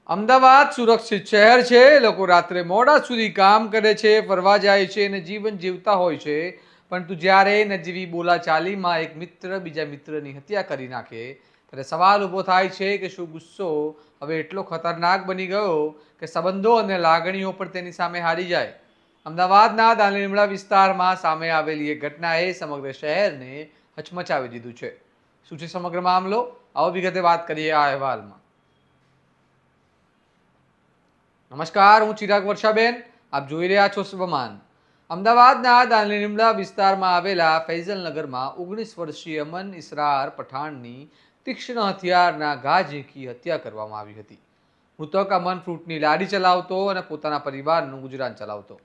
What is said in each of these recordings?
અમદાવાદ સુરક્ષિત શહેર છે. લોકો રાત્રે મોડા સુધી કામ કરે છે, ફરવા જાય છે અને જીવન જીવતા હોય છે. પરંતુ જ્યારે નજીવી બોલાચાલીમાં એક મિત્ર બીજા મિત્રની હત્યા કરી નાખે ત્યારે સવાલ ઊભો થાય છે કે શું ગુસ્સો હવે એટલો ખતરનાક બની ગયો કે સંબંધો અને લાગણીઓ પણ તેની સામે હારી જાય. અમદાવાદના દાણીલીમડા વિસ્તારમાં સામે આવેલી એક ઘટનાએ સમગ્ર શહેરને હચમચાવી દીધું છે. શું છે સમગ્ર મામલો? આવો વિગતે વાત કરીએ આ અહેવાલમાં. નમસ્કાર, હું ચિરાગ વર્ષાબેન, આપ જોઈ રહ્યા છો સ્વમાન. અમદાવાદના દાણીલીમડા વિસ્તારમાં આવેલા ફૈઝલનગરમાં 19 વર્ષીય અમન ઇસરાર પઠાણની તીક્ષ્ણ હથિયારના ઘા ઝીંકી હત્યા કરવામાં આવી હતી. મૃતક અમન ફ્રૂટની લારી ચલાવતો અને પોતાના પરિવારનું ગુજરાન ચલાવતો.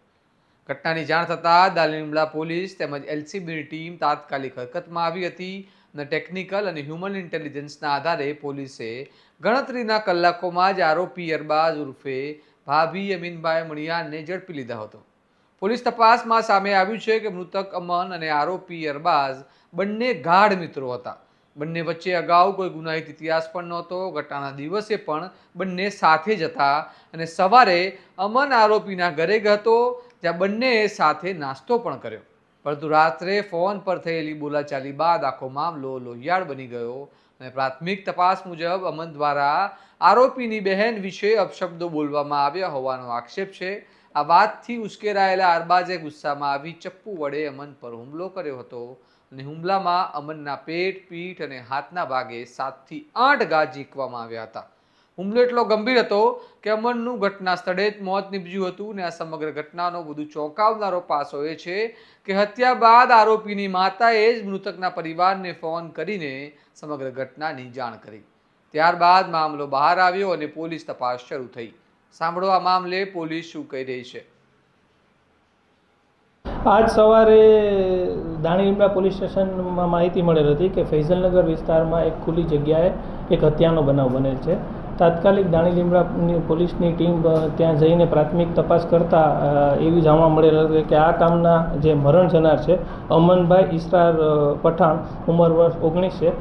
ઘટનાની જાણ થતાં દાણીલીમડા પોલીસ તેમજ એલસીબીની ટીમ તાત્કાલિક હરકતમાં આવી હતી અને ટેકનિકલ અને હ્યુમન ઇન્ટેલિજન્સના આધારે પોલીસે ગણતરીના કલાકોમાં જ આરોપી અરબાઝ ઉર્ફે ભાભી અમીનભાઈ મણિયારને ઝડપી લીધા હતો. પોલીસ તપાસમાં સામે આવ્યું છે કે મૃતક અમન અને આરોપી અરબાઝ બંને ગાઢ મિત્રો હતા. બંને વચ્ચે અગાઉ કોઈ ગુનાહિત ઇતિહાસ પણ નહોતો. ઘટનાના દિવસે પણ બંને સાથે જ હતા અને સવારે અમન આરોપીના ઘરે હતો જ્યાં બંનેએ સાથે નાસ્તો પણ કર્યો. પરંતુ રાત્રે ફોન પર થયેલી બોલાચાલી બાદ આખો મામલો લોહિયાળ બની ગયો અને પ્રાથમિક તપાસ મુજબ અમન દ્વારા આરોપીની બહેન વિશે અપશબ્દો બોલવામાં આવ્યા હોવાનો આક્ષેપ છે. આ વાતથી ઉશ્કેરાયેલા અરબાઝે ગુસ્સામાં આવી ચપ્પુ વડે અમન પર હુમલો કર્યો હતો અને હુમલામાં અમનના પેટ, પીઠ અને હાથના ભાગે 7 થી 8 ઘા ઝીંકવામાં આવ્યા હતા. હુમલો એટલો ગંભીર હતો કે અમનનું ઘટના સ્થળે જ મોત નીપજ્યું હતું અને આ સમગ્ર ઘટનાનો વધુ ચોંકાવનારો પાસો એ છે કે હત્યા બાદ આરોપીની માતાએ જ મૃતકના પરિવારને ફોન કરીને સમગ્ર ઘટનાની જાણ કરી. ત્યારબાદ મામલો બહાર આવ્યો અને પોલીસ તપાસ શરૂ થઈ. સાંભળો આ મામલે પોલીસ શું કહી રહી છે. આજ સવારે દાણીલીમડા પોલીસ સ્ટેશનમાં માહિતી મળેલ હતી કે ફૈઝલનગર વિસ્તારમાં એક ખુલ્લી જગ્યાએ એક હત્યાનો બનાવ બનેલ છે. તાત્કાલિક દાણીલીમડા પોલીસની ટીમ ત્યાં જઈને પ્રાથમિક તપાસ કરતા એવી જાણવા મળેલ હતી કે આ કામના જે મરણ જનાર છે અમનભાઈ ઇસરાર પઠાણ, ઉંમર વર્ષ 19 છે,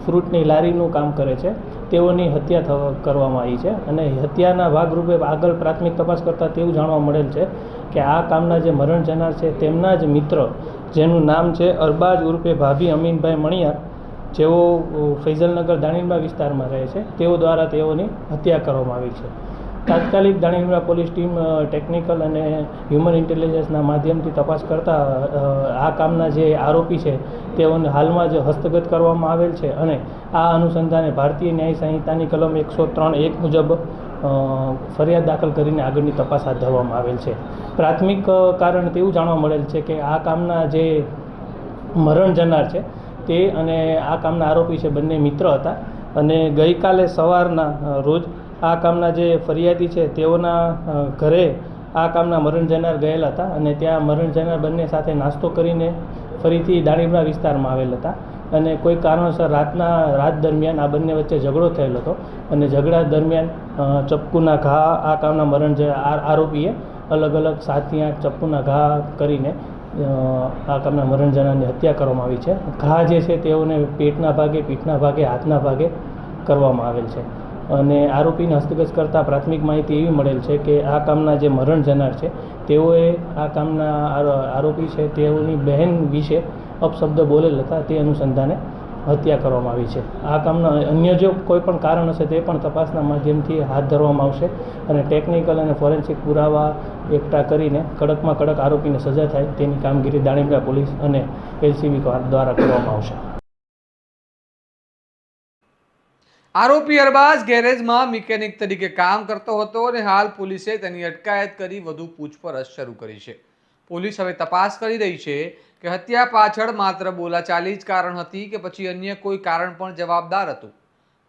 ફ્રૂટની લારીનું કામ કરે છે. તેઓની હત્યા કરવામાં આવી છે અને હત્યાના ભાગરૂપે આગળ પ્રાથમિક તપાસ કરતાં તેવું જાણવા મળેલ છે કે આ કામના જે મરણ જનાર છે તેમના જ મિત્ર જેનું નામ છે અરબાઝ ઉર્ફે ભાભી અમીનભાઈ મણિયાર, જેઓ ફૈઝલનગર દાણીલીમડા વિસ્તારમાં રહે છે, તેઓ દ્વારા તેઓની હત્યા કરવામાં આવી છે. તાત્કાલિક દાણીલીમડા પોલીસ ટીમ ટેકનિકલ અને હ્યુમન ઇન્ટેલિજન્સના માધ્યમથી તપાસ કરતા આ કામના જે આરોપી છે તેઓને હાલમાં જ હસ્તગત કરવામાં આવેલ છે અને આ અનુસંધાને ભારતીય ન્યાય સંહિતાની કલમ 103(1) મુજબ ફરિયાદ દાખલ કરીને આગળની તપાસ હાથ ધરવામાં આવેલ છે. પ્રાથમિક કારણ તેવું જાણવા મળેલ છે કે આ કામના જે મરણ જનાર છે તે અને આ કામના આરોપી છે બંને મિત્ર હતા અને ગઈકાલે સવારના રોજ આ કામના જે ફરિયાદી છે તેઓના ઘરે આ કામના મરણ જનાર ગયેલા હતા અને ત્યાં મરણ જનાર બંને સાથે નાસ્તો કરીને ફરીથી દાણીલીમડા વિસ્તારમાં આવેલ હતા અને કોઈ કારણોસર રાત દરમિયાન આ બંને વચ્ચે ઝઘડો થયેલો હતો અને ઝઘડા દરમિયાન ચપ્પુના ઘા આ કામના મરણ આરોપીએ અલગ 7 થી 8 ચપ્પુના ઘા કરીને આ કામના મરણ જનારની હત્યા કરવામાં આવી છે. ઘા જે છે તેઓને પેટના ભાગે, પીઠના ભાગે, હાથના ભાગે કરવામાં આવેલ છે અને આરોપીને હસ્તગત કરતાં પ્રાથમિક માહિતી એવી મળેલ છે કે આ કામના જે મરણ જનાર છે તેઓએ આ કામના આરોપી છે તેઓની બહેન વિશે અપશબ્દ બોલેલ હતા, તે અનુસંધાને હત્યા કરવામાં આવી છે. આ કામના અન્ય જો કોઈ પણ કારણ હશે તે પણ તપાસના માધ્યમથી હાથ ધરવામાં આવશે અને ટેકનિકલ અને ફોરેન્સિક પુરાવા એકઠા કરીને કડકમાં કડક આરોપીને સજા થાય તેની કામગીરી દાણીલીમડા પોલીસ અને એલસીબી દ્વારા કરવામાં આવશે. આરોપી અરબાઝ ગેરેજમાં મિકેનિક તરીકે કામ કરતો હતો અને હાલ પોલીસે તેની અટકાયત કરી વધુ પૂછપરછ શરૂ કરી છે. પોલીસ હવે તપાસ કરી રહી છે કે હત્યા પાછળ માત્ર બોલાચાલી જ કારણ હતી કે પછી અન્ય કોઈ કારણ પણ જવાબદાર હતું.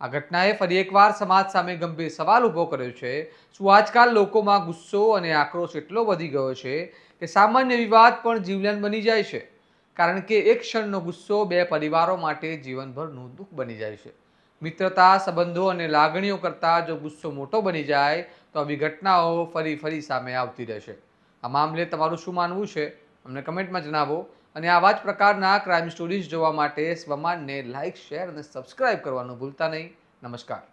આ ઘટનાએ ફરી એકવાર સમાજ સામે ગંભીર સવાલ ઊભો કર્યો છે. શું આજકાલ લોકોમાં ગુસ્સો અને આક્રોશ એટલો વધી ગયો છે કે સામાન્ય વિવાદ પણ જીવલેણ બની જાય છે? કારણ કે એક ક્ષણનો ગુસ્સો બે પરિવારો માટે જીવનભરનું દુઃખ બની જાય છે. મિત્રતા, સંબંધો અને લાગણીઓ કરતાં જો ગુસ્સો મોટો બની જાય તો આવી ઘટનાઓ ફરી સામે આવતી રહેશે. આ મામલે તમારું શું માનવું છે અમને કમેન્ટમાં જણાવો અને આવા જ પ્રકારના ક્રાઇમ સ્ટોરીઝ જોવા માટે સ્વમાનને લાઇક, શેર અને સબસ્ક્રાઇબ કરવાનું ભૂલતા નહીં. નમસ્કાર.